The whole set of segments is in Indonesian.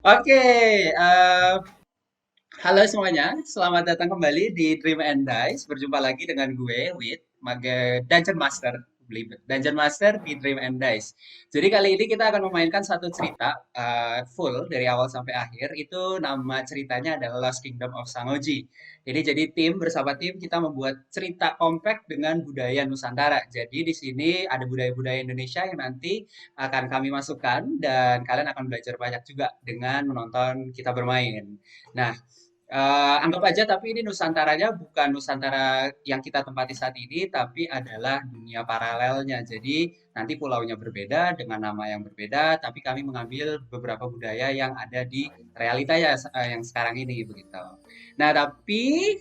Oke, halo semuanya, selamat datang kembali di Dream and Dice. Berjumpa lagi dengan gue, Wit, Dungeon Master, belibet. Dungeon Master di Dream and Dice. Jadi kali ini kita akan memainkan satu cerita full dari awal sampai akhir. Itu nama ceritanya adalah Lost Kingdom of Sangoji. Jadi tim bersama tim kita membuat cerita kompak dengan budaya Nusantara. Jadi di sini ada budaya-budaya Indonesia yang nanti akan kami masukkan dan kalian akan belajar banyak juga dengan menonton kita bermain. Nah, anggap aja tapi ini Nusantaranya bukan Nusantara yang kita tempati saat ini, tapi adalah dunia paralelnya. Jadi nanti pulaunya berbeda dengan nama yang berbeda, tapi kami mengambil beberapa budaya yang ada di realitanya yang sekarang ini begitu. Nah, tapi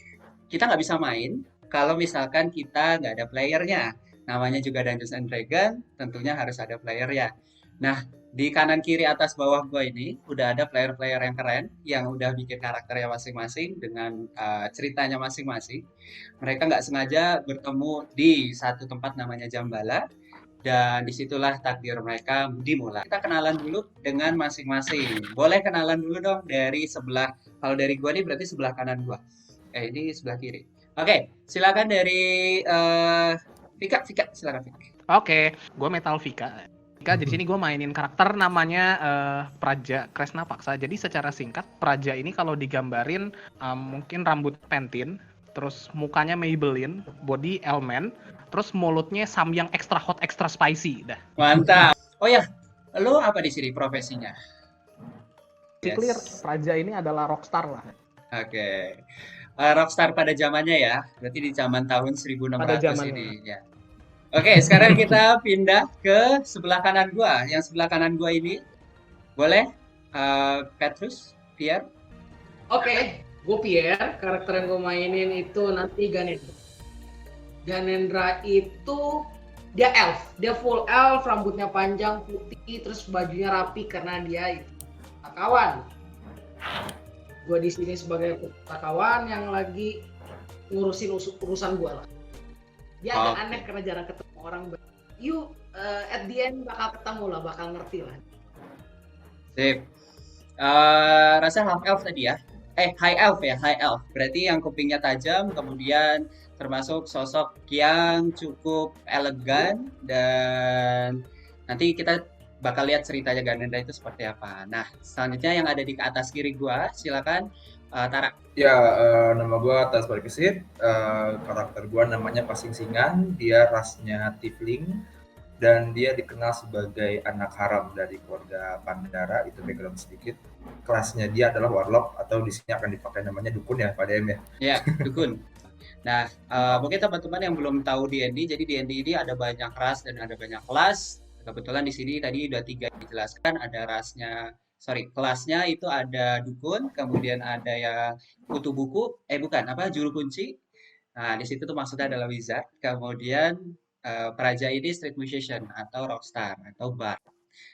kita nggak bisa main kalau misalkan kita nggak ada playernya. Namanya juga Dungeons and Dragons, tentunya harus ada playernya. Nah, di kanan kiri atas bawah gua ini udah ada player-player yang keren yang udah bikin karakternya masing-masing dengan ceritanya masing-masing. Mereka nggak sengaja bertemu di satu tempat namanya Jambala dan disitulah takdir mereka dimulai. Kita kenalan dulu dengan masing-masing. Boleh kenalan dulu dong dari sebelah. Kalau dari gua nih berarti sebelah kanan gua. Ini sebelah kiri. Oke, silakan dari Vika, Vika, silakan Vika. Oke, gue Metal Vika. Vika, di sini gue mainin karakter namanya Praja Kresna Paksa. Jadi secara singkat, Praja ini kalau digambarin mungkin rambut pentin, terus mukanya Maybelline, body Elmen, terus mulutnya Samyang extra hot, extra spicy. Dah. Mantap. Oh ya, lo apa di sini profesinya? Si clear, Yes. Praja ini adalah rockstar lah. Oke. Rockstar pada zamannya ya. Berarti di zaman tahun Pada 1600 ini zamannya. ya. Oke, sekarang kita pindah ke sebelah kanan gua. Yang sebelah kanan gua ini boleh Petrus, Pierre. Oke, gue Pierre, karakter yang gue mainin itu nanti Ganendra. Ganendra itu dia elf, dia full elf, rambutnya panjang, putih, terus bajunya rapi karena dia itu pustakawan. Gue di sini sebagai pustakawan yang lagi ngurusin urusan gue lah. Dia agak aneh karena jarang ketemu orang. At the end bakal ketemu lah, bakal ngerti lah. Sip. Rasa half elf tadi ya? High elf ya, high elf. Berarti yang kupingnya tajam, kemudian termasuk sosok yang cukup elegan dan nanti kita bakal lihat ceritanya Ganenda itu seperti apa. Nah, selanjutnya yang ada di atas kiri gua, silakan Tara. Ya, nama gue Atas Barkesit, karakter gue namanya Pasing Singan, dia rasnya Tiefling, dan dia dikenal sebagai anak haram dari keluarga Pandara, itu background sedikit. Kelasnya dia adalah Warlock, atau di sini akan dipakai namanya Dukun ya, Pak DM ya? Ya, Dukun. Nah, mungkin teman-teman yang belum tahu D&D, jadi D&D ini ada banyak ras dan ada banyak kelas. Kebetulan di sini tadi udah 3 dijelaskan, ada rasnya, sorry, kelasnya itu ada dukun, kemudian ada yang kutu buku, bukan, apa, juru kunci. Nah, di situ tuh maksudnya adalah wizard. Kemudian peraja ini street musician atau rockstar atau bar.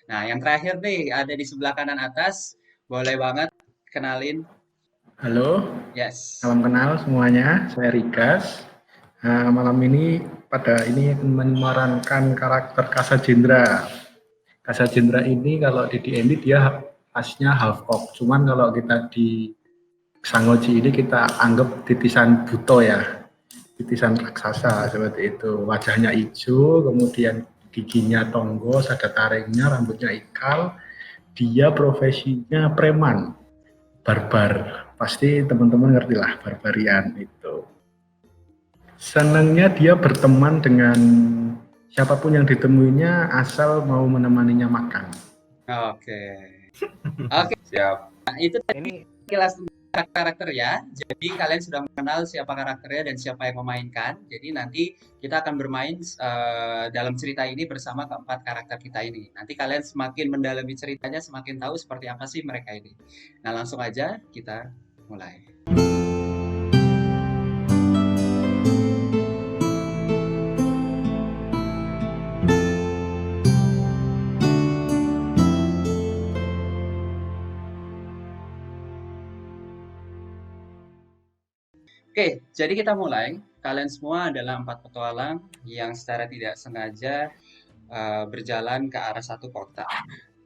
Nah, yang terakhir nih ada di sebelah kanan atas, boleh banget kenalin. Halo, Yes. salam kenal semuanya. Saya Rigas. Malam ini akan memerankan karakter Kasa Jendra. Kasa Jendra ini kalau di D&D dia aslinya half orc. Cuman kalau kita di Sangoji ini kita anggap titisan buto ya, titisan raksasa seperti itu. Wajahnya hijau, kemudian giginya tonggos, ada taringnya, rambutnya ikal. Dia profesinya preman, barbar. Pasti teman-teman ngerti lah barbarian itu. Senangnya dia berteman dengan siapapun yang ditemuinya asal mau menemaninya makan. Oke. Oke, Siap. nah, itu Ini kilas karakter ya. Jadi kalian sudah mengenal siapa karakternya dan siapa yang memainkan. Jadi nanti kita akan bermain dalam cerita ini bersama keempat karakter kita ini. Nanti kalian semakin mendalami ceritanya, semakin tahu seperti apa sih mereka ini. Nah, langsung aja kita mulai. Oke, jadi kita mulai. Kalian semua adalah 4 petualang yang secara tidak sengaja berjalan ke arah satu kota.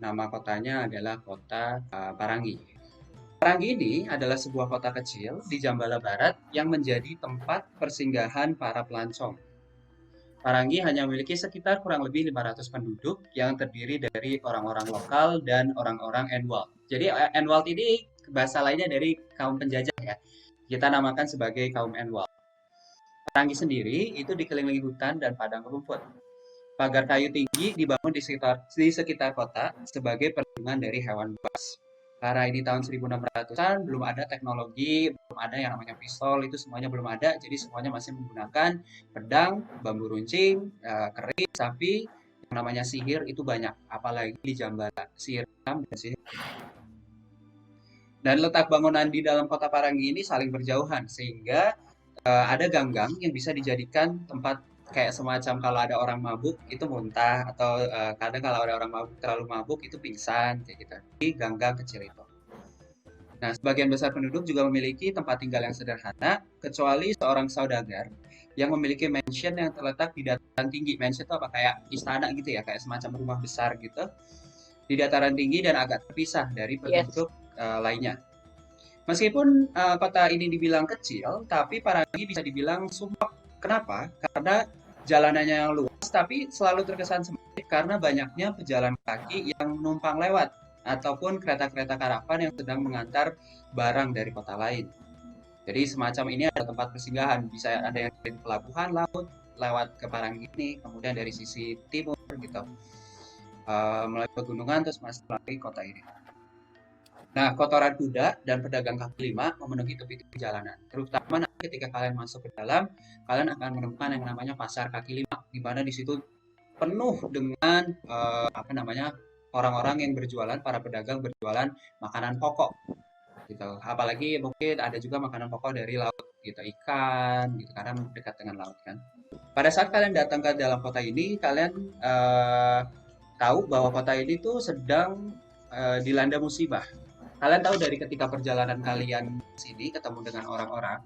Nama kotanya adalah kota Parangi. Parangi ini adalah sebuah kota kecil di Jambala Barat yang menjadi tempat persinggahan para pelancong. Parangi hanya memiliki sekitar kurang lebih 500 penduduk yang terdiri dari orang-orang lokal dan orang-orang Enwald. Jadi Enwald ini bahasa lainnya dari kaum penjajah ya. Kita namakan sebagai kaum Enwald. Parangi sendiri itu dikelilingi hutan dan padang rumput. Pagar kayu tinggi dibangun di sekitar kota sebagai perlindungan dari hewan buas. Karena ini tahun 1600-an, belum ada teknologi, belum ada yang namanya pistol, itu semuanya belum ada, jadi semuanya masih menggunakan pedang, bambu runcing, keris, sapi, yang namanya sihir itu banyak, apalagi di Jambala, sihir hitam dan sihir. Dan letak bangunan di dalam kota Parangi ini saling berjauhan, sehingga ada ganggang yang bisa dijadikan tempat kayak semacam kalau ada orang mabuk itu muntah, atau kadang kalau ada orang mabuk terlalu mabuk itu pingsan kayak gitu di ganggang kecil itu. Nah, sebagian besar penduduk juga memiliki tempat tinggal yang sederhana, kecuali seorang saudagar yang memiliki mansion yang terletak di dataran tinggi. Mansion itu apa? Kayak istana gitu ya, kayak semacam rumah besar gitu di dataran tinggi dan agak terpisah dari penduduk lainnya. Meskipun kota ini dibilang kecil, tapi Parangi bisa dibilang sumpah. Kenapa? Karena jalanannya yang luas, tapi selalu terkesan sempit karena banyaknya pejalan kaki yang numpang lewat, ataupun kereta-kereta karavan yang sedang mengantar barang dari kota lain. Jadi semacam ini ada tempat persinggahan, bisa ada yang dari pelabuhan laut, lewat ke Parangi ini, kemudian dari sisi timur gitu, melalui pegunungan, terus masuk melalui kota ini. Nah, kotoran kuda dan pedagang kaki lima memenuhi tepi-tepi jalanan. Terutama nanti ketika kalian masuk ke dalam, kalian akan menemukan yang namanya pasar kaki lima, di mana di situ penuh dengan orang-orang yang berjualan, para pedagang berjualan makanan pokok, gitu. Apalagi mungkin ada juga makanan pokok dari laut, gitu, ikan, gitu, karena dekat dengan laut kan. Pada saat kalian datang ke dalam kota ini, kalian tahu bahwa kota ini tuh sedang dilanda musibah. Kalian tahu dari ketika perjalanan kalian sini ketemu dengan orang-orang,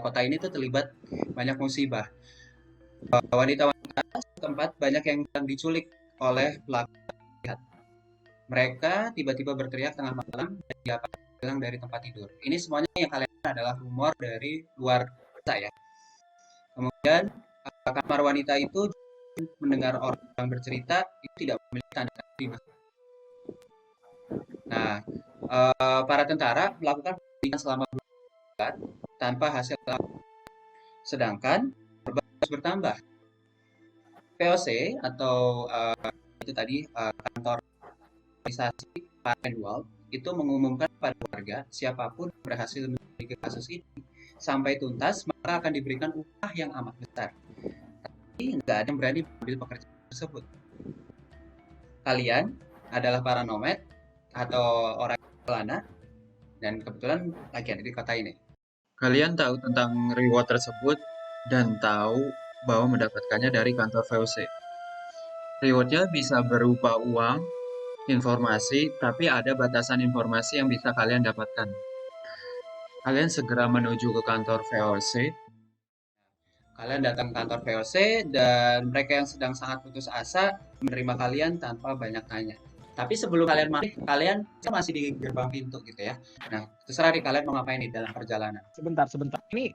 kota ini tuh terlibat banyak musibah. Wanita-wanita setempat banyak yang diculik oleh pelaku jahat. Mereka tiba-tiba berteriak tengah malam dan hilang dari tempat tidur. Ini semuanya yang kalian adalah rumor dari luar kota ya. Kemudian kamar wanita itu mendengar orang bercerita itu tidak memiliki tanda terima. Nah, para tentara melakukan penyelidikan selama bulan tanpa hasil sedangkan korban terus bertambah. VOC atau itu tadi kantor organisasi Enwald itu mengumumkan pada warga siapapun yang berhasil menyelidiki kasus ini sampai tuntas maka akan diberikan upah yang amat besar. Tapi nggak ada yang berani mengambil pekerjaan tersebut. Kalian adalah para nomad atau orang pelana dan kebetulan lagi ada di kota ini. Kalian tahu tentang reward tersebut dan tahu bahwa mendapatkannya dari kantor VOC. Rewardnya bisa berupa uang, informasi, tapi ada batasan informasi yang bisa kalian dapatkan. Kalian segera menuju ke kantor VOC. Kalian datang ke kantor VOC dan mereka yang sedang sangat putus asa menerima kalian tanpa banyak tanya. Tapi sebelum kalian masuk, kalian masih di gerbang pintu gitu ya. Nah, terserah nih kalian mau ngapain di dalam perjalanan. Sebentar. Ini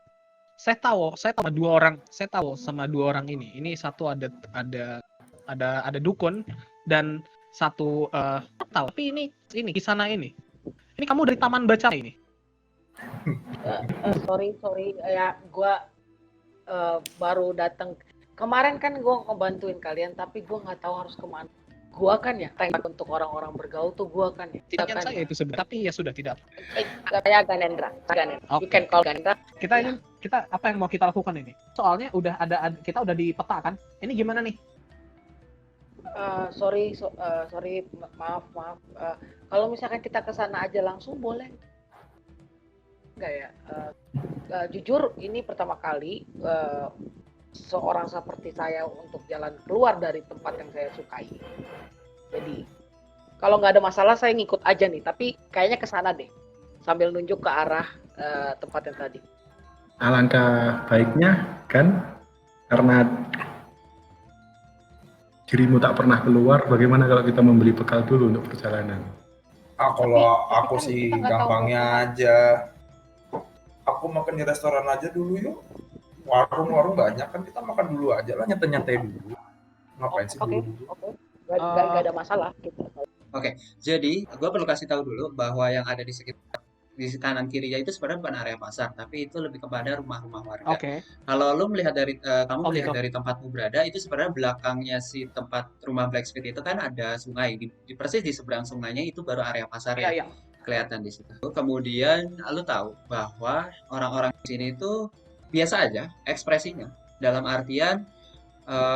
saya tahu sama dua orang. Saya tahu sama dua orang ini. Ini satu ada dukun dan satu tahu. Tapi ini Kisana ini. Ini kamu dari taman baca ini. Sorry ya, gua baru datang. Kemarin kan gua ngebantuin kalian, tapi gua nggak tahu harus kemana. Gua kan ya, untuk orang-orang bergaul tuh gua kan ya. Tidak kan saya itu sebenarnya, tapi ya sudah tidak. Saya Ganendra. You can call Ganendra. Kita apa yang mau kita lakukan ini? Soalnya kita udah di peta kan. Ini gimana nih? Sorry, maaf. Kalau misalkan kita ke sana aja langsung boleh? Enggak ya. Jujur ini pertama kali seorang seperti saya untuk jalan keluar dari tempat yang saya sukai. Jadi kalau nggak ada masalah saya ngikut aja nih, tapi kayaknya ke sana deh sambil nunjuk ke arah tempat yang tadi. Alangkah baiknya kan, karena dirimu tak pernah keluar, bagaimana kalau kita membeli bekal dulu untuk perjalanan? Kalau Tapi aku kan sih kita nggak tahu gampangnya mau aja. Aku makan di restoran aja dulu yuk. Warung-warung banyak kan, kita makan dulu aja lah, nyantai-nyantai dulu. Ngapain sih Oke, dulu? oke. Nggak ada masalah gitu. Oke, jadi gue perlu kasih tahu dulu bahwa yang ada di sekitar di kanan kirinya itu sebenarnya bukan area pasar, tapi itu lebih kepada rumah-rumah warga. Oke. Kalau lu melihat dari kamu Oh melihat gitu. dari tempatmu berada, itu sebenarnya belakangnya si tempat rumah Blacksmith itu kan ada sungai. Persis di seberang sungainya itu baru area pasar Iya, ya, iya. kelihatan di situ. Kemudian lu tahu bahwa orang-orang di sini itu biasa aja ekspresinya. Dalam artian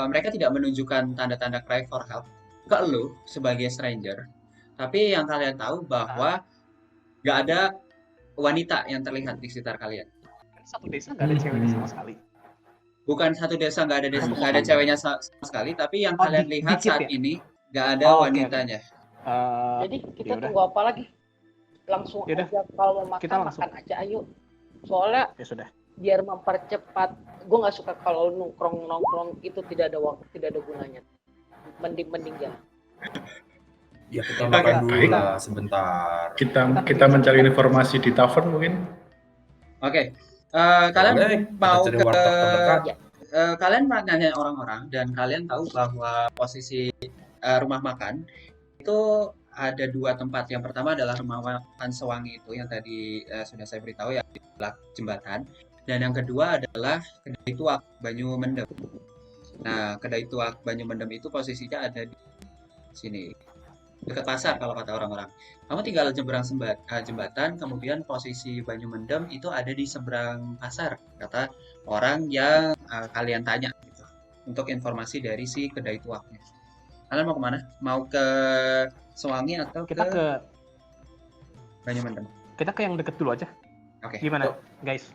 mereka tidak menunjukkan tanda-tanda cry for help ke lu sebagai stranger. Tapi yang kalian tahu bahwa nggak ada wanita yang terlihat di sekitar kalian. Satu desa nggak ada ceweknya sama sekali. Bukan satu desa nggak ada Satu nggak ada kota. ceweknya sama sekali, tapi yang Oh, kalian lihat dikit saat ya? ini nggak ada Oh, oke, oke. wanitanya. Jadi kita Yaudah. tunggu apa lagi? Langsung Yaudah, aja kalau mau kita makan langsung. makan aja ayo. Soalnya Ya sudah. biar mempercepat. Gue nggak suka kalau nongkrong itu tidak ada waktu, tidak ada gunanya. Mending jalan. Ya kita Oke, makan dulu baik. lah sebentar. Kita mencari informasi di tavern mungkin. Oke, kalian Boleh, mau kita cari ke warteg terdekat. kalian nanya orang-orang dan kalian tahu bahwa posisi rumah makan itu ada dua tempat. Yang pertama adalah rumah makan Sewangi itu yang tadi sudah saya beritahu ya di sebelah jembatan. Dan yang kedua adalah Kedai Tuak Banyu Mendem. Nah, Kedai Tuak Banyu Mendem itu posisinya ada di sini, dekat pasar kalau kata orang-orang. Kamu tinggal nyebrang jembatan, kemudian posisi Banyu Mendem itu ada di seberang pasar, kata orang yang kalian tanya gitu, untuk informasi dari si Kedai Tuaknya. Kalian mau kemana? Mau ke Sewangi atau Kita ke ke Banyu Mendem? kita ke yang deket dulu aja. Oke. Gimana, guys?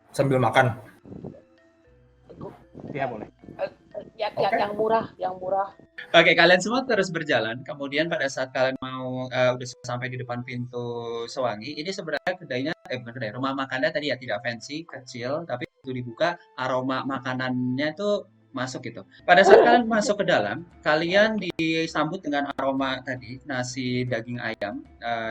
Sambil makan. Ya boleh. Yang murah. Oke, kalian semua terus berjalan. Kemudian pada saat kalian mau udah sampai di depan pintu Sewangi, ini sebenarnya kedainya, bukan kedai, rumah makannya tadi ya tidak fancy, kecil, tapi itu dibuka, aroma makanannya itu masuk gitu. Pada saat kalian masuk ke dalam, kalian disambut dengan aroma tadi nasi daging ayam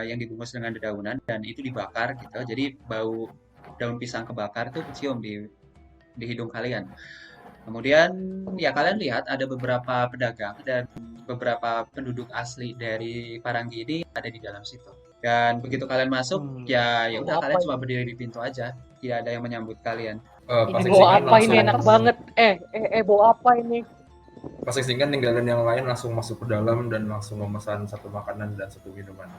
yang dibungkus dengan dedaunan dan itu dibakar gitu. Jadi bau daun pisang kebakar itu kecium di hidung kalian. Kemudian ya kalian lihat ada beberapa pedagang dan beberapa penduduk asli dari Paranggi ini ada di dalam situ. Dan begitu kalian masuk, ya udah Apa kalian ini? cuma berdiri di pintu aja. Tidak ada yang menyambut kalian. Ini Pasing bawa Singan apa ini langsung, enak banget. Bawa apa ini? Pasing Singan ninggalin yang lain langsung masuk ke dalam dan langsung memesan satu makanan dan satu minuman.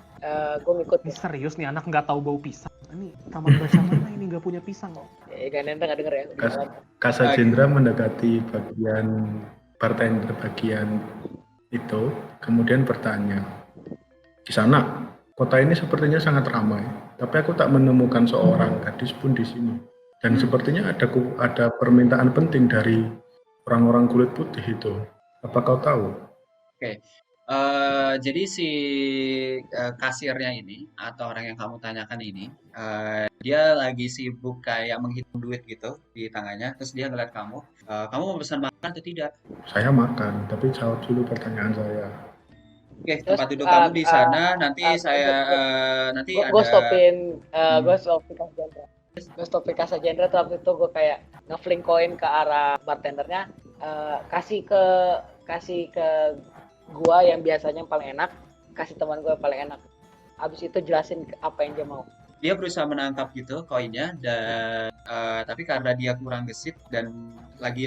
Gue ngikut. Ini serius nih anak nggak tahu bau pisang. Ini taman baca mana ini nggak punya pisang kok? Ganenta nggak denger ya. Kasa Jendra mendekati bagian bartender bagian itu, kemudian bertanya, di sana kota ini sepertinya sangat ramai, tapi aku tak menemukan seorang gadis pun di sini. Dan sepertinya ada permintaan penting dari orang-orang kulit putih itu. Apa kau tahu? Oke. Jadi si kasirnya ini atau orang yang kamu tanyakan ini, dia lagi sibuk kayak menghitung duit gitu di tangannya. Terus dia ngeliat kamu, kamu mau pesan makan atau tidak? Saya makan, tapi jawab dulu pertanyaan saya. Oke, Terus, tempat duduk kamu di sana. Nanti Gue stopin Kasa Jendra. Gue stopin Kasa Jendra, tapi itu gue kayak ngeflink koin ke arah bartendernya. Kasih ke gua yang biasanya paling enak, kasih teman gue paling enak. Abis itu jelasin apa yang dia mau. Dia berusaha menangkap gitu koinnya dan tapi karena dia kurang gesit dan lagi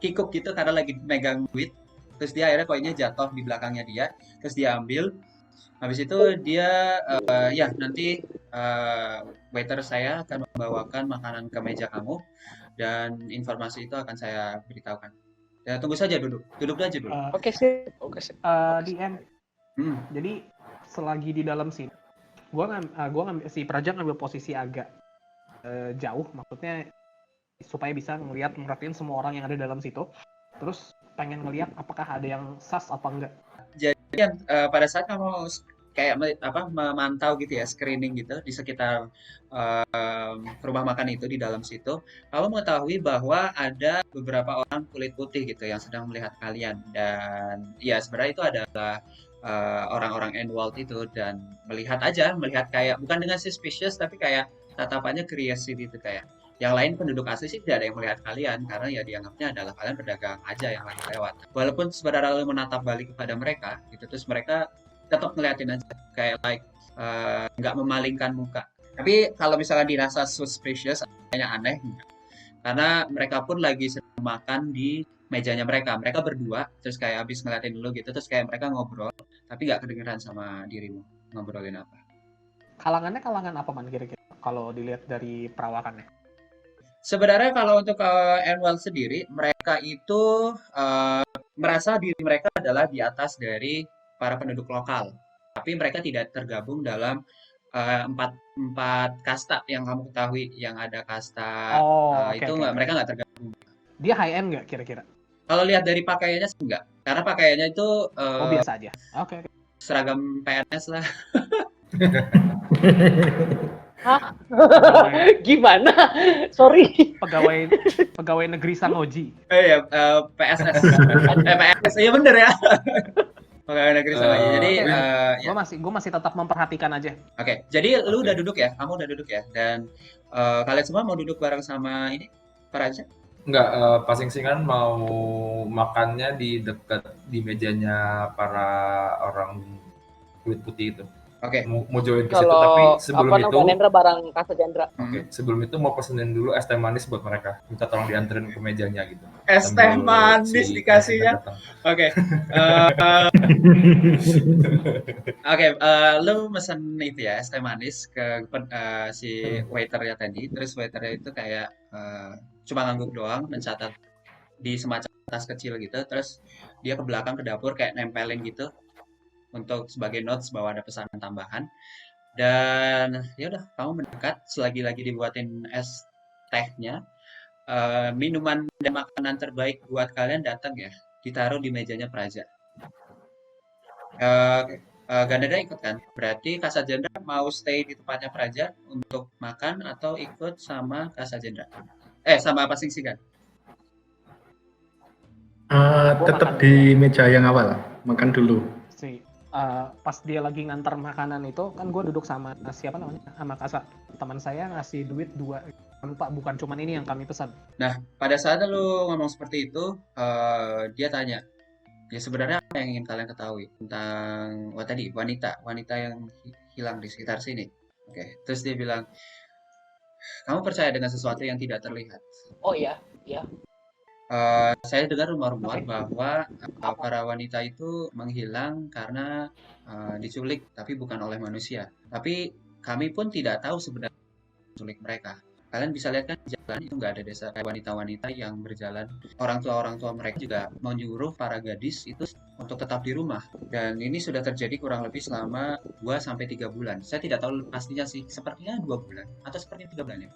kikuk gitu karena lagi megang duit, terus dia akhirnya koinnya jatuh di belakangnya dia, terus dia ambil. Habis itu dia ya nanti waiter saya akan membawakan makanan ke meja kamu dan informasi itu akan saya beritahukan. Ya tunggu saja duduk aja dulu. Oke sih. DM. Jadi selagi di dalam sini, gua ngambil si Praja ngambil posisi agak jauh, maksudnya supaya bisa merhatiin semua orang yang ada dalam situ. Terus pengen ngeliat apakah ada yang sas apa enggak. Jadi pada saat kamu kayak memantau gitu ya, screening gitu di sekitar rumah makan itu di dalam situ, kamu mengetahui bahwa ada beberapa orang kulit putih gitu yang sedang melihat kalian dan ya sebenarnya itu adalah orang-orang Endwald itu dan melihat kayak bukan dengan suspicious tapi kayak tatapannya curiosity itu kayak yang lain penduduk asli sih tidak ada yang melihat kalian karena ya dianggapnya adalah kalian pedagang aja yang lagi lewat. Walaupun sebenarnya lo menatap balik kepada mereka, gitu terus mereka tetap ngeliatin aja kayak nggak memalingkan muka. Tapi kalau misalnya dirasa suspicious, kayaknya aneh, karena mereka pun lagi sedang makan di mejanya mereka. Mereka berdua, terus kayak habis ngeliatin dulu gitu, terus kayak mereka ngobrol, tapi nggak kedengeran sama dirimu ngobrolin apa. Kalangannya kalangan apa man kira-kira kalau dilihat dari perawakannya? Sebenarnya kalau untuk Enwell sendiri, mereka itu merasa diri mereka adalah di atas dari para penduduk lokal. Tapi mereka tidak tergabung dalam empat kasta yang kamu ketahui, yang ada kasta Oh, oke itu oke oke. mereka nggak tergabung. Dia high end nggak kira-kira? Kalau lihat dari pakaiannya sih enggak, karena pakaiannya itu Oh, biasa aja. Oke oke. seragam PNS lah. Hah? Pegawai Gimana? Sorry. pegawai pegawai negeri Sangoji. Iya, PSS. PNS, iya bener ya. Pegawai negeri sama aja. Jadi ya. Gue masih tetap memperhatikan aja. Oke, jadi lu udah Oke. duduk ya, kamu udah duduk ya, dan kalian semua mau duduk bareng sama ini Praja? Enggak, Pasing-Singan mau makannya di dekat di mejanya para orang kulit putih itu. Oke. Mau join ke situ, tapi Kalau sebelum apa itu, namanya Nendra bareng Kasa Jandra. oke, sebelum itu mau pesenin dulu es teh manis buat mereka. Minta tolong dianterin ke mejanya gitu. Es teh Sambil manis si dikasihnya. Pasing-Singan datang. Oke. Oke, lu mesen itu ya, es teh manis ke si waiternya tadi. Terus waiternya itu kayak cuma ngangguk doang, mencatat di semacam tas kecil gitu. Terus dia ke belakang ke dapur kayak nempelin gitu untuk sebagai notes bahwa ada pesanan tambahan. Dan ya udah, kamu mendekat selagi lagi dibuatin es tehnya. Minuman dan makanan terbaik buat kalian datang ya, ditaruh di mejanya Praja. Gandada ikut kan? Berarti Kasajendra mau stay di tempatnya Praja untuk makan atau ikut sama Kasajendra? Sama Pasing-Singan. Gua Tetap makan di meja yang awal, makan dulu. Pas dia lagi nganter makanan itu kan gue duduk sama siapa namanya sama Kasa, teman saya ngasih duit 2, lupa, bukan cuman ini yang kami pesan. Nah, pada saat lu ngomong seperti itu, dia tanya, ya sebenarnya apa yang ingin kalian ketahui tentang tadi wanita yang hilang di sekitar sini. Oke, terus dia bilang, kamu percaya dengan sesuatu yang tidak terlihat? Oh iya, iya. Saya dengar rumor-rumor Oke. bahwa para wanita itu menghilang karena diculik, tapi bukan oleh manusia. Tapi kami pun tidak tahu sebenarnya menculik mereka. Kalian bisa lihat kan di jalan itu nggak ada desa wanita-wanita yang berjalan. Orang tua mereka juga menyuruh para gadis itu untuk tetap di rumah. Dan ini sudah terjadi kurang lebih selama 2 sampai 3 bulan. Saya tidak tahu pastinya sih, sepertinya 2 bulan atau sepertinya 3 bulan ya.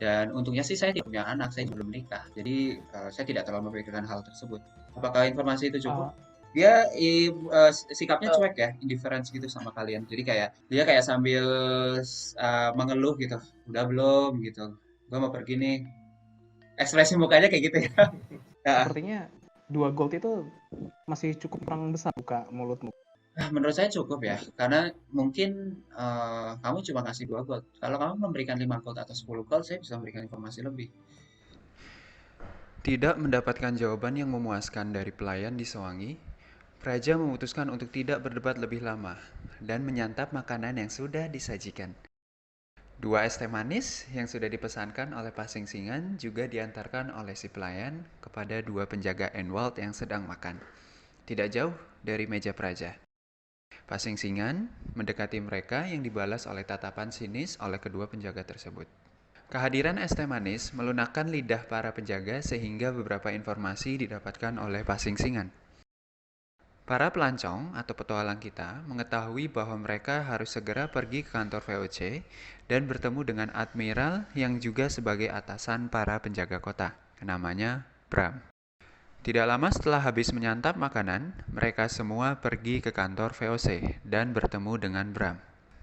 Dan untungnya sih saya tidak punya anak, saya belum menikah. Jadi saya tidak terlalu memikirkan hal tersebut. Apakah informasi itu cukup? Dia sikapnya cuek ya, indifference gitu sama kalian. Jadi dia kayak sambil mengeluh gitu. Udah belum gitu. Gue mau pergi nih. Ekspresi mukanya kayak gitu ya. Sepertinya 2 gold itu masih cukup kurang besar buka mulutmu. Menurut saya cukup ya, karena mungkin kamu cuma kasih 2 gold. Kalau kamu memberikan 5 gold atau 10 gold, saya bisa memberikan informasi lebih. Tidak mendapatkan jawaban yang memuaskan dari pelayan di Sewangi, Praja memutuskan untuk tidak berdebat lebih lama dan menyantap makanan yang sudah disajikan. 2 es teh manis yang sudah dipesankan oleh Pasing-Singan juga diantarkan oleh si pelayan kepada 2 penjaga Endwald yang sedang makan, tidak jauh dari meja Praja. Pasing-Singan mendekati mereka yang dibalas oleh tatapan sinis oleh kedua penjaga tersebut. Kehadiran es teh manis melunakkan lidah para penjaga sehingga beberapa informasi didapatkan oleh Pasing-Singan. Para pelancong atau petualang kita mengetahui bahwa mereka harus segera pergi ke kantor VOC dan bertemu dengan admiral yang juga sebagai atasan para penjaga kota, namanya Bram. Tidak lama setelah habis menyantap makanan, mereka semua pergi ke kantor VOC dan bertemu dengan Bram.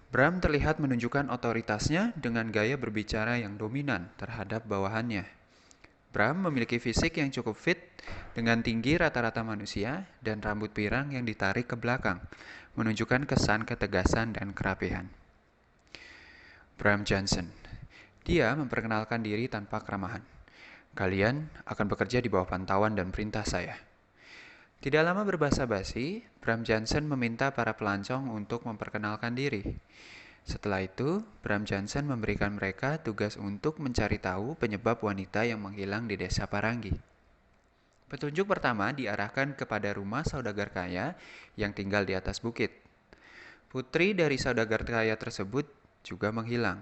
Bram terlihat menunjukkan otoritasnya dengan gaya berbicara yang dominan terhadap bawahannya. Bram memiliki fisik yang cukup fit dengan tinggi rata-rata manusia dan rambut pirang yang ditarik ke belakang, menunjukkan kesan ketegasan dan kerapihan. Bram Johnson. Dia memperkenalkan diri tanpa keramahan. Kalian akan bekerja di bawah pantauan dan perintah saya. Tidak lama berbasa-basi, Bram Johnson meminta para pelancong untuk memperkenalkan diri. Setelah itu, Bram Johnson memberikan mereka tugas untuk mencari tahu penyebab wanita yang menghilang di desa Parangi. Petunjuk pertama diarahkan kepada rumah saudagar kaya yang tinggal di atas bukit. Putri dari saudagar kaya tersebut juga menghilang.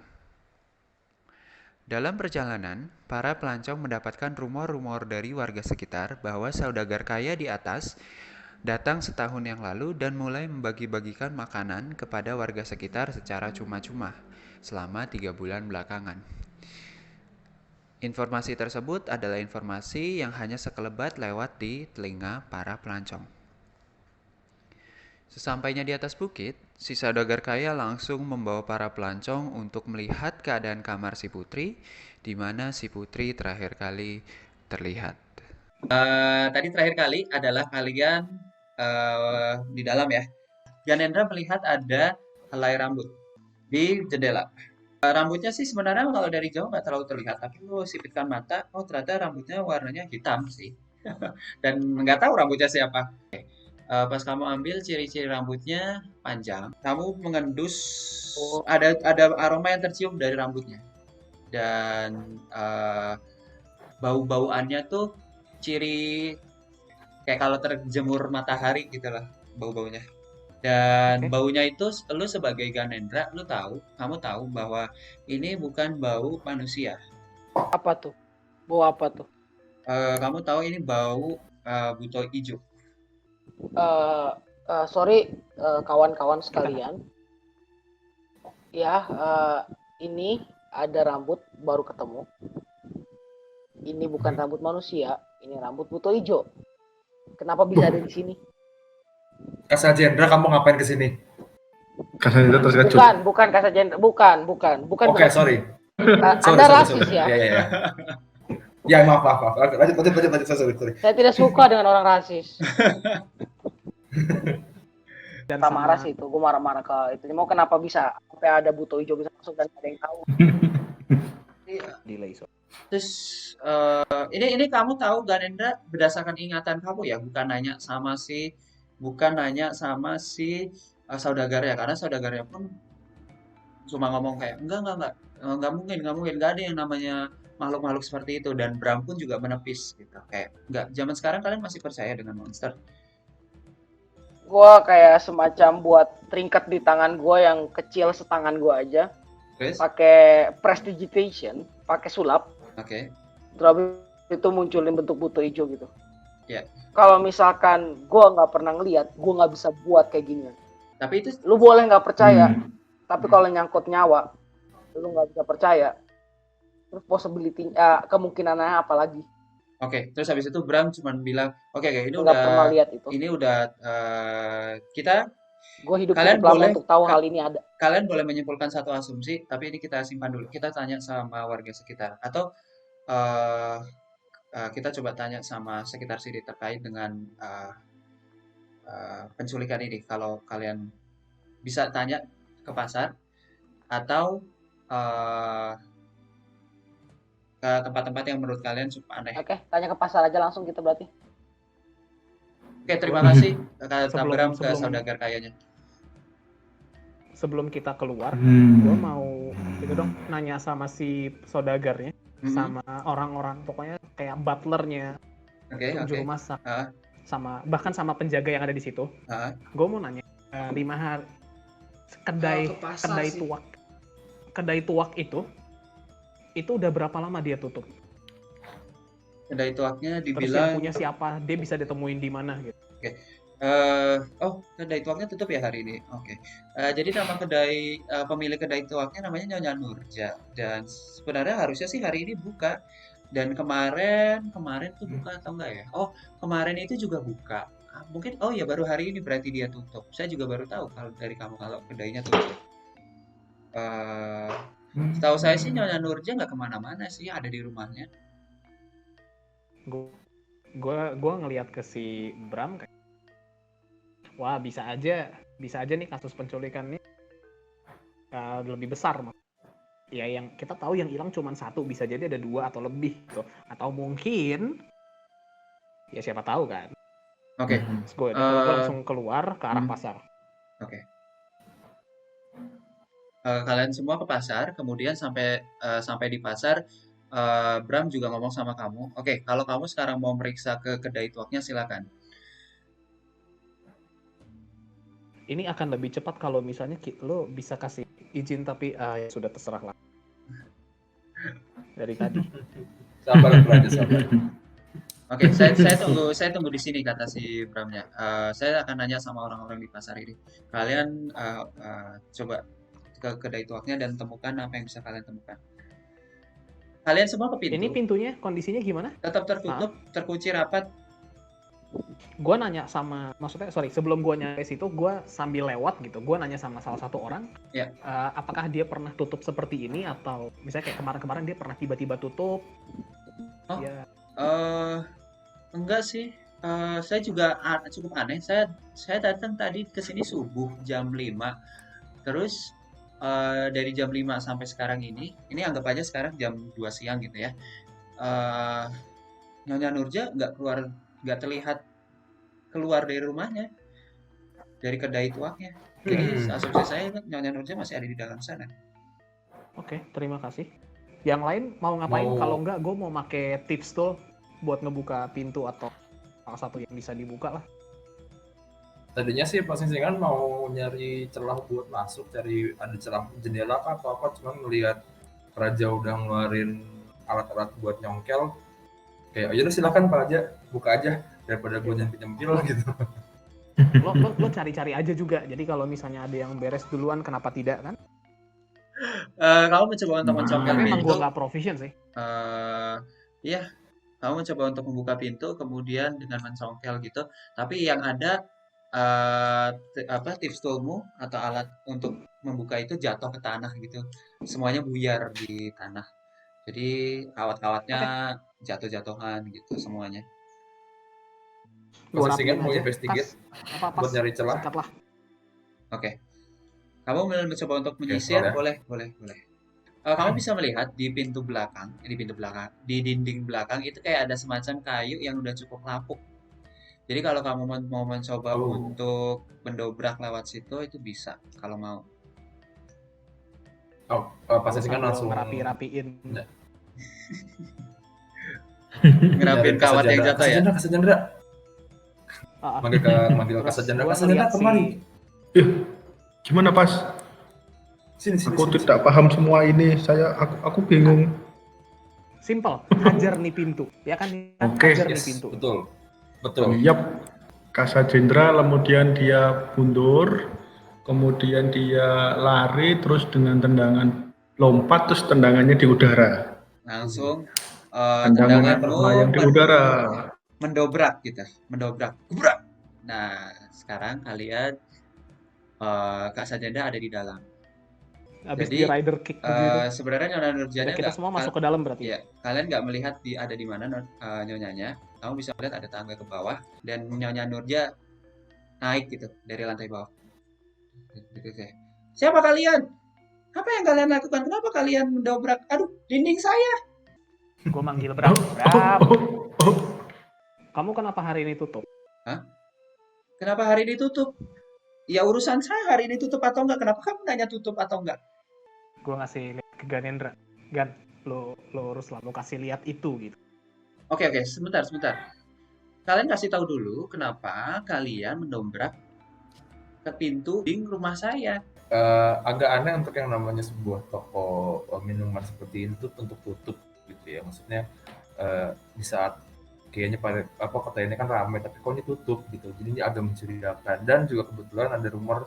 Dalam perjalanan, para pelancong mendapatkan rumor-rumor dari warga sekitar bahwa saudagar kaya di atas datang setahun yang lalu dan mulai membagi-bagikan makanan kepada warga sekitar secara cuma-cuma selama 3 bulan belakangan. Informasi tersebut adalah informasi yang hanya sekelebat lewat di telinga para pelancong. Sesampainya di atas bukit, si saudagar kaya langsung membawa para pelancong untuk melihat keadaan kamar si putri, di mana si putri terakhir kali terlihat. Tadi terakhir kali adalah kalian di dalam ya. Ganendra melihat ada helai rambut di jendela. Rambutnya sih sebenarnya kalau dari jauh nggak terlalu terlihat, tapi lu sipitkan mata, oh ternyata rambutnya warnanya hitam sih. Dan nggak tahu rambutnya siapa. Pas kamu ambil ciri-ciri rambutnya panjang, kamu mengendus ada aroma yang tercium dari rambutnya dan bau-bauannya tuh ciri kayak kalau terjemur matahari gitu lah bau-baunya. Dan baunya itu lu sebagai Ganendra kamu tahu bahwa ini bukan bau manusia. Apa tuh? Bau apa tuh? Kamu tahu ini bau buto ijo. Sorry kawan-kawan sekalian. Ya, ini ada rambut baru ketemu. Ini bukan rambut manusia, ini rambut buto ijo. Kenapa bisa ada di sini? Kasa Jendra, kamu ngapain ke sini? Karena itu terus kecut. Bukan Kasa Jendra, bukan. Oke, sorry. Anda rasis ya. Iya. Ya, maaf. Lanjut, sorry. Saya tidak suka dengan orang rasis. Dan Kita marah sih itu, gue marah-marah ke itu. Mau kenapa bisa sampai ada buto hijau bisa masuk dan ada yang tahu? delay. So. Terus ini kamu tahu Ganendra berdasarkan ingatan kamu ya, bukan nanya sama si saudagarnya, karena saudagarnya pun cuma ngomong kayak nggak mungkin nggak ada yang namanya makhluk-makhluk seperti itu. Dan Bram pun juga menepis gitu, kayak nggak, zaman sekarang kalian masih percaya dengan monster. Gue kayak semacam buat trinket di tangan gue yang kecil setangan gue aja, Terus, pakai prestidigitation, pakai sulap. oke. Terus itu munculin bentuk buto hijau gitu. Ya. Kalau misalkan gue nggak pernah ngeliat, gue nggak bisa buat kayak gini. Tapi itu Lu boleh nggak percaya, tapi kalau nyangkut nyawa, lu nggak bisa percaya. Terus possibility, kemungkinannya apa lagi? oke. Terus habis itu Bram cuma bilang, oke, ini Nggak pernah lihat itu. kita Gue hidup Kalian cukup lama boleh- untuk tahu hal ini ada. kalian boleh menyimpulkan satu asumsi, tapi ini kita simpan dulu. Kita tanya sama warga sekitar, atau kita coba tanya sama sekitar sini terkait dengan penculikan ini. Kalau kalian bisa tanya ke pasar atau ke tempat-tempat yang menurut kalian cukup aneh. Oke, tanya ke pasar aja langsung gitu berarti. Oke, terima kasih kata Bram ke Sebelum- saudagar kayanya. Sebelum kita keluar, Hmm. gue mau itu dong nanya sama si saudagarnya, Mhm. sama orang-orang pokoknya kayak butlernya, Oke. juru masak, Ah. bahkan sama penjaga yang ada di situ. Ah. Gue mau nanya 5 hari Ke pasar sih. kedai tuak itu udah berapa lama dia tutup? Kedai tuaknya Terus yang dibilang punya siapa? Dia bisa ditemuin di mana gitu? kedai tuaknya tutup ya hari ini. Oke. Jadi nama pemilik kedai tuaknya namanya Nyonya Nurja, dan sebenarnya harusnya sih hari ini buka, Dan kemarin tuh buka atau enggak ya? Oh, kemarin itu juga buka. Mungkin, oh ya baru hari ini berarti dia tutup. Saya juga baru tahu kalau dari kamu kalau kedainya tutup. Eh, Setahu saya sih Nyonya Nurja nggak kemana-mana sih, ada di rumahnya. Gue ngelihat ke si Bram kayak, wah bisa aja nih kasus penculikan ini lebih besar, Mas. Ya yang kita tahu yang hilang cuma satu, bisa jadi ada 2 atau lebih gitu. Atau mungkin ya siapa tahu kan. Oke. Terus gue langsung keluar ke arah pasar. Oke. Kalian semua ke pasar, kemudian sampai di pasar, Bram juga ngomong sama kamu. Oke, kalau kamu sekarang mau meriksa ke kedai tuaknya silakan. Ini akan lebih cepat kalau misalnya lo bisa kasih izin, tapi ya sudah terserah lah. Dari tadi. Sabar Raja, sabar. Oke, saya tunggu di sini kata si Bramnya. Saya akan nanya sama orang-orang di pasar ini. Kalian coba ke kedai tuaknya dan temukan apa yang bisa kalian temukan. Kalian semua ke pintu. Ini pintunya kondisinya gimana? Tetap tertutup, terkunci rapat. Gue nanya sama, maksudnya sebelum gue nyampe situ, gue sambil lewat gitu, gue nanya sama salah satu orang, Ya. Apakah dia pernah tutup seperti ini, atau misalnya kayak kemarin-kemarin dia pernah tiba-tiba tutup. Oh. Ya. Enggak sih. Saya juga cukup aneh. Saya datang tadi ke sini subuh jam 5. Terus dari jam 5 sampai sekarang ini anggap aja sekarang jam 2 siang gitu ya. Nyonya Nurja nggak terlihat keluar dari rumahnya, dari kedai tuaknya. Jadi asumsi saya Nyonya Nurja masih ada di dalam sana. Oke, terima kasih. Yang lain mau ngapain? Kalau enggak, gue mau pakai tips tool buat ngebuka pintu atau salah satu yang bisa dibuka lah. Tadinya sih pas Singan mau nyari celah buat masuk, cari ada celah jendela atau apa, cuma ngelihat Raja udah ngeluarin alat-alat buat nyongkel, kayak ayo silakan Pak Raja, buka aja daripada gue nyempil gitu. Lo cari-cari aja juga. Jadi kalau misalnya ada yang beres duluan, kenapa tidak kan? Kamu mencoba untuk mencongkel Tapi emang pintu. gue nggak proficient sih. Iya, kamu mencoba untuk membuka pintu, kemudian dengan mencongkel gitu. Tapi yang ada tips toolmu atau alat untuk membuka itu jatuh ke tanah gitu. Semuanya buyar di tanah. Jadi kawat-kawatnya jatuh-jatuhan gitu semuanya. Gue Pas Singan rapiin mau aja. investigate Pas, buat nyari celah. sikat lah. Oke. Kamu mencoba untuk menyisir, boleh. boleh. Kamu bisa melihat di dinding belakang itu kayak ada semacam kayu yang udah cukup lapuk. Jadi kalau kamu mau mencoba untuk mendobrak lewat situ itu bisa kalau mau. Pas Singan langsung ngerapiin. Ngerapin kawat yang jatuh ya. Kasajendra. Manggil Kasajendra kemari. Gimana Pas? Sini. Aku tidak paham semua ini. Aku bingung. Simple, hajar nih pintu, ya kan? Oke, hajar nih pintu. Betul. Yap. Kasajendra, kemudian dia mundur, kemudian dia lari, terus dengan tendangan lompat, terus tendangannya di udara. Langsung tendanganmu yang di udara. Mendobrak. Gebrak. Nah, sekarang kalian Kak Sajenda ada di dalam. Habis Jadi di rider kick begitu. Sebenarnya Nyonya Nurjanya kita semua masuk ke dalam berarti. Iya, kalian nggak melihat ada di mana Nyonyanya. Kamu bisa melihat ada tangga ke bawah dan Nyonya Nurja naik gitu dari lantai bawah. Siapa kalian? Apa yang kalian lakukan? Kenapa kalian mendobrak? Aduh, dinding saya. Gue manggil Bram. Kamu kenapa hari ini tutup? Hah? Kenapa hari ini tutup? Ya urusan saya hari ini tutup atau enggak. Kenapa kamu nanya tutup atau enggak? Gue ngasih lihat ke Ganendra. Gan, lo urus lah, lo kasih lihat itu gitu. Oke, sebentar. Kalian kasih tahu dulu kenapa kalian mendobrak ke pintu di rumah saya. Agak aneh untuk yang namanya sebuah toko minuman seperti ini tuh untuk tutup gitu ya. Maksudnya di saat kayaknya pada kota ini kan ramai, tapi kok ini tutup gitu. Jadi ini agak mencurigakan. Dan juga kebetulan ada rumor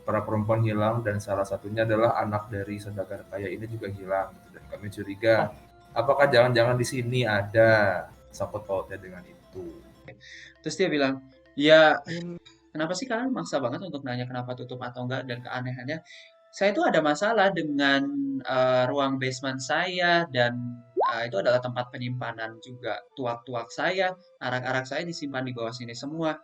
para perempuan hilang dan salah satunya adalah anak dari saudagar kaya ini juga hilang gitu. Dan kami curiga apakah jangan-jangan di sini ada sangkut pautnya dengan itu? Terus dia bilang, ya kenapa sih kalian maksa banget untuk nanya kenapa tutup atau enggak dan keanehannya? Saya itu ada masalah dengan ruang basement saya dan itu adalah tempat penyimpanan juga tuak-tuak saya, arak-arak saya disimpan di bawah sini semua.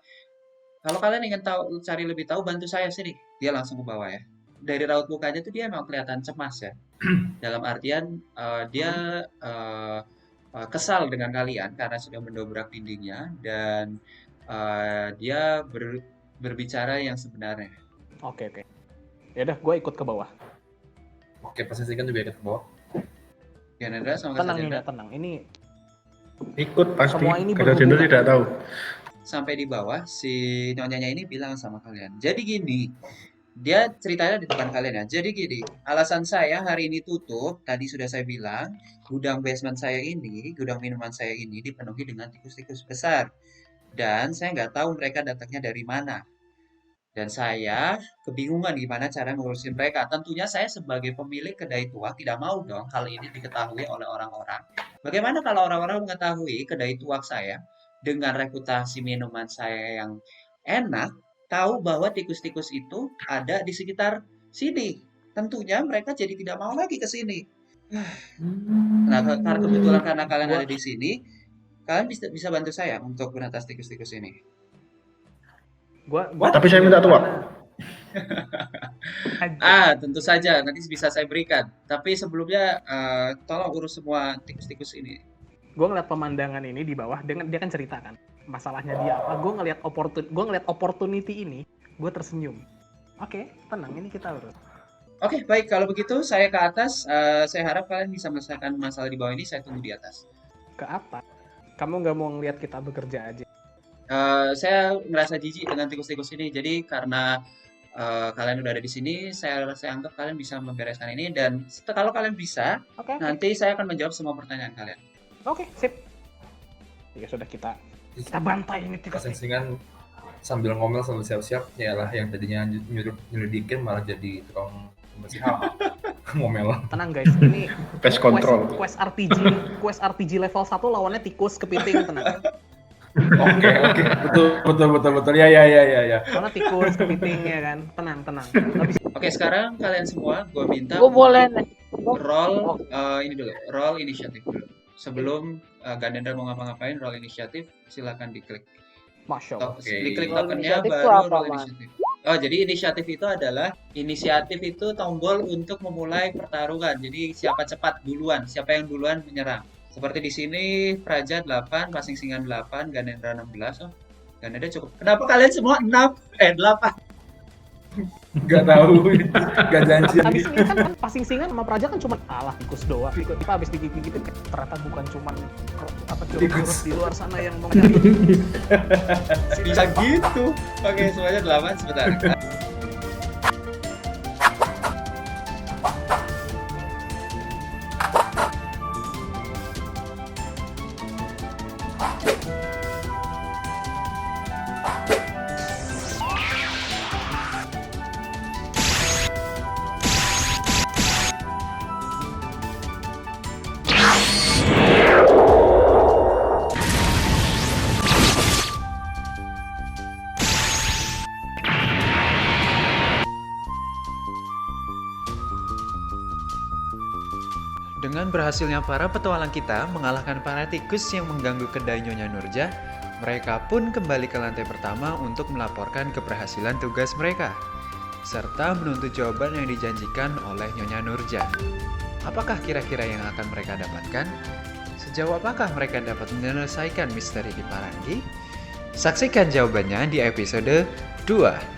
Kalau kalian ingin tahu, cari lebih tahu, bantu saya sini. Dia langsung ke bawah ya. Dari raut mukanya tuh dia memang kelihatan cemas ya. Dalam artian dia kesal dengan kalian karena sudah mendobrak dindingnya dan dia berbicara yang sebenarnya. Oke. Ya udah, gue ikut ke bawah. Oke, pasti kan juga ikut ke bawah. Ganendra sama Tenang Kasajendra Nina, tenang. Ini Ikut pasti, semua ini Kasa Jendra berhubungan. tidak tahu. sampai di bawah si nyonyanya ini bilang sama kalian. Jadi gini, dia ceritanya di depan kalian ya. Jadi gini, alasan saya hari ini tutup, tadi sudah saya bilang, gudang basement saya ini, gudang minuman saya ini dipenuhi dengan tikus-tikus besar. Dan saya nggak tahu mereka datangnya dari mana. Dan saya kebingungan gimana cara ngurusin mereka. Tentunya saya sebagai pemilik kedai tuak tidak mau dong hal ini diketahui oleh orang-orang. Bagaimana kalau orang-orang mengetahui kedai tuak saya dengan reputasi minuman saya yang enak, tahu bahwa tikus-tikus itu ada di sekitar sini. Tentunya mereka jadi tidak mau lagi ke sini. Nah, karena kebetulan karena kalian ada di sini, kalian bisa bantu saya untuk berantas tikus-tikus ini. Gua Tapi saya minta tuak. Tentu saja nanti bisa saya berikan. Tapi sebelumnya tolong urus semua tikus-tikus ini. Gue ngeliat pemandangan ini di bawah, dia kan cerita kan masalahnya dia apa. Gue ngeliat opportunity ini, gue tersenyum. Oke, tenang, ini kita urus. Oke, baik. Kalau begitu saya ke atas. Saya harap kalian bisa menyelesaikan masalah di bawah ini. Saya tunggu di atas. Ke apa? Kamu nggak mau ngeliat kita bekerja aja? Saya ngerasa jijik dengan tikus-tikus ini. Jadi karena kalian udah ada di sini, saya anggap kalian bisa membereskan ini. Dan kalau kalian bisa, Oke. nanti saya akan menjawab semua pertanyaan kalian. Oke, sip. Ya sudah, kita bantai ini tikus. Kasingsingan sambil ngomel sambil siap-siap, yalah yang tadinya nyelidikin malah jadi tukang pembersih hama. Ngomel. Tenang guys, ini Pest control. quest RPG level 1 lawannya tikus kepiting, tenang. Oke, betul. Ya. Karena tikus kepiting ya kan, tenang. Lebih Oke, sekarang kalian semua, gue minta Gue boleh roll inisiatif dulu. Sebelum Ganendra mau ngapa-ngapain, roll inisiatif, silakan diklik. Masya Allah. Oke. Diklik Roll tokennya inisiatif baru itu apa, roll Man? inisiatif. Oh, jadi inisiatif itu tombol untuk memulai pertarungan. Jadi siapa cepat duluan, siapa yang duluan menyerang. Seperti di sini Praja 8, Pasingsingan 8, Ganendra 16. Oh, Ganendra cukup. Kenapa kalian semua 8? Gak tahu, gak janji. Habis ini kan Pasingsingan sama Praja kan cuma tikus doang. Tikus habis digigit ternyata bukan cuma curug-curug di luar sana yang mau nyari. Bisa gitu. Oke, semuanya 8 sebentar. Dengan berhasilnya para petualang kita mengalahkan para tikus yang mengganggu kedai Nyonya Nurja, mereka pun kembali ke lantai pertama untuk melaporkan keberhasilan tugas mereka, serta menuntut jawaban yang dijanjikan oleh Nyonya Nurja. Apakah kira-kira yang akan mereka dapatkan? Sejauh apakah mereka dapat menyelesaikan misteri di Parangi? Saksikan jawabannya di episode 2.